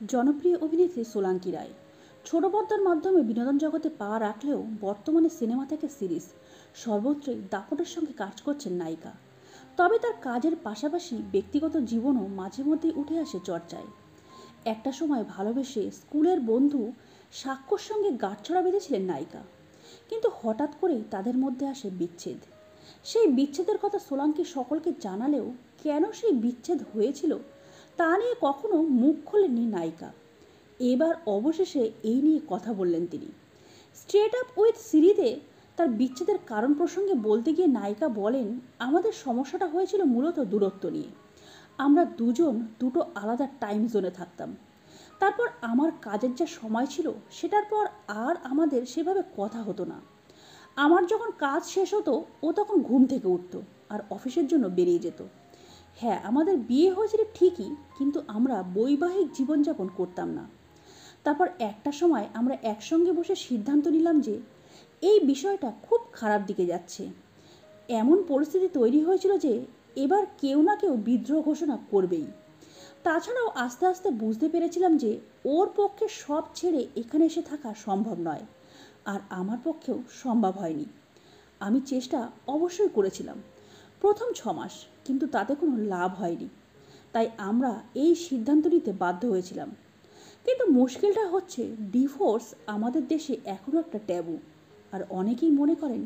জনপ্রিয় অভিনেত্রী সোলাঙ্কি রায় ছোট পর্দার মাধ্যমে বিনোদন জগতে পা রাখলেও বর্তমানে সিনেমা থেকে সিরিজ সর্বত্রই দাপটের সঙ্গে কাজ করছেন নায়িকা। তবে তার কাজের পাশাপাশি ব্যক্তিগত জীবনও মাঝে মধ্যেই উঠে আসে চর্চায়। একটা সময় ভালোবেসে স্কুলের বন্ধু সাক্ষ্যর সঙ্গে গাঁটছড়া বেঁধেছিলেন নায়িকা, কিন্তু হঠাৎ করেই তাদের মধ্যে আসে বিচ্ছেদ। সেই বিচ্ছেদের কথা সোলাঙ্কি সকলকে জানালেও কেন সেই বিচ্ছেদ হয়েছিল তা নিয়ে কখনো মুখ খোলেননি নায়িকা। এবার অবশেষে এই নিয়ে কথা বললেন তিনি। স্ট্রেট আপ উইথ সিরিতে তার বিচ্ছেদের কারণ প্রসঙ্গে বলতে গিয়ে নায়িকা বলেন, আমাদের সমস্যাটা হয়েছিল মূলত দূরত্ব নিয়ে। আমরা দুজন দুটো আলাদা টাইম জোনে থাকতাম। তারপর আমার কাজের যা সময় ছিল সেটার পর আর আমাদের সেভাবে কথা হতো না। আমার যখন কাজ শেষ হতো ও তখন ঘুম থেকে উঠতো আর অফিসের জন্য বেরিয়ে যেত। হ্যাঁ, আমাদের বিয়ে হয়েছিল ঠিকই, কিন্তু আমরা বৈবাহিক জীবনযাপন করতাম না। তারপর একটা সময় আমরা একসঙ্গে বসে সিদ্ধান্ত নিলাম যে এই বিষয়টা খুব খারাপ দিকে যাচ্ছে। এমন পরিস্থিতি তৈরি হয়েছিল যে এবার কেউ না কেউ বিদ্রোহ ঘোষণা করবেই। তাছাড়াও আস্তে আস্তে বুঝতে পেরেছিলাম যে ওর পক্ষে সব ছেড়ে এখানে এসে থাকা সম্ভব নয়, আর আমার পক্ষেও সম্ভব হয়নি। আমি চেষ্টা অবশ্যই করেছিলাম প্রথম 6 মাস, কিন্তু তাতে কোনো লাভ হয়নি। তাই আমরা এই সিদ্ধান্ত নিতে বাধ্য হয়েছিলাম। কিন্তু মুশকিলটা হচ্ছে ডিভোর্স আমাদের দেশে এখনও একটা ট্যাবু। আর অনেকেই মনে করেন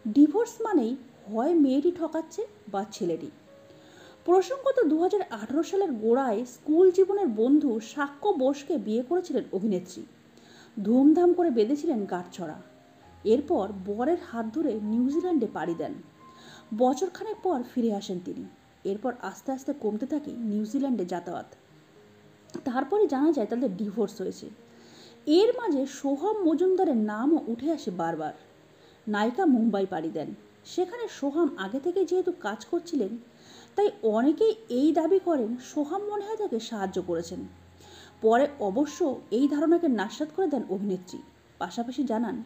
ডিভোর্স মানেই হয় মেয়েটি ঠকাচ্ছে বা ছেলেটি। প্রসঙ্গত 2018 সালের গোড়ায় স্কুল জীবনের বন্ধু সাক্ষ্য বোসকে বিয়ে করেছিলেন অভিনেত্রী। ধুমধাম করে বেঁধেছিলেন গাঁটছড়া। এরপর বরের হাত ধরে নিউজিল্যান্ডে পাড়ি দেন। বছরখানেক পর ফিরে আসেন তিনি। এরপর আস্তে আস্তে কমতে থাকে নিউজিল্যান্ডে যাতায়াত। তারপরে জানা যায় তাদের ডিভোর্স হয়েছে। এর মাঝে সোহম মজুমদারের নামও উঠে আসে বারবার। নায়িকা মুম্বাই পাড়ি দেন। সেখানে সোহম আগে থেকে যেহেতু কাজ করছিলেন, তাই অনেকেই এই দাবি করেন সোহম মনে হয় তাকে সাহায্য করেছেন। পরে অবশ্য এই ধারণাকে নাস্বাত করে দেন অভিনেত্রী। পাশাপাশি জানান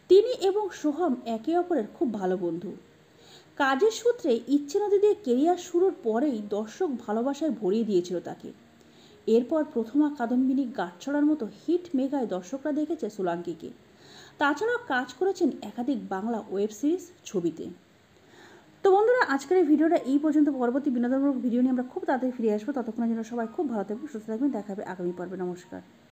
তিনি এবং সোহম একে অপরের খুব ভালো বন্ধু। কাজের সূত্রে ইচ্ছে নদী দিয়ে কেরিয়ার শুরুর পরেই দর্শক ভালোবাসায় ভরিয়ে দিয়েছিল তাকে। এরপর প্রথমা কাদম্বিনী গাঁটছড়ার মতো হিট মেগায় দর্শকরা দেখেছে সোলাঙ্কিকে। তাছাড়াও কাজ করেছেন একাধিক বাংলা ওয়েব সিরিজ, ছবিতে। তো বন্ধুরা, আজকের এই ভিডিওটা এই পর্যন্ত। পরবর্তী বিনোদনমূলক ভিডিও নিয়ে আমরা খুব তাড়াতাড়ি ফিরে আসবো। ততক্ষণের জন্য সবাই খুব ভালো থাকবেন, সুস্থ থাকবেন। দেখা হবে আগামী পর্বে। নমস্কার।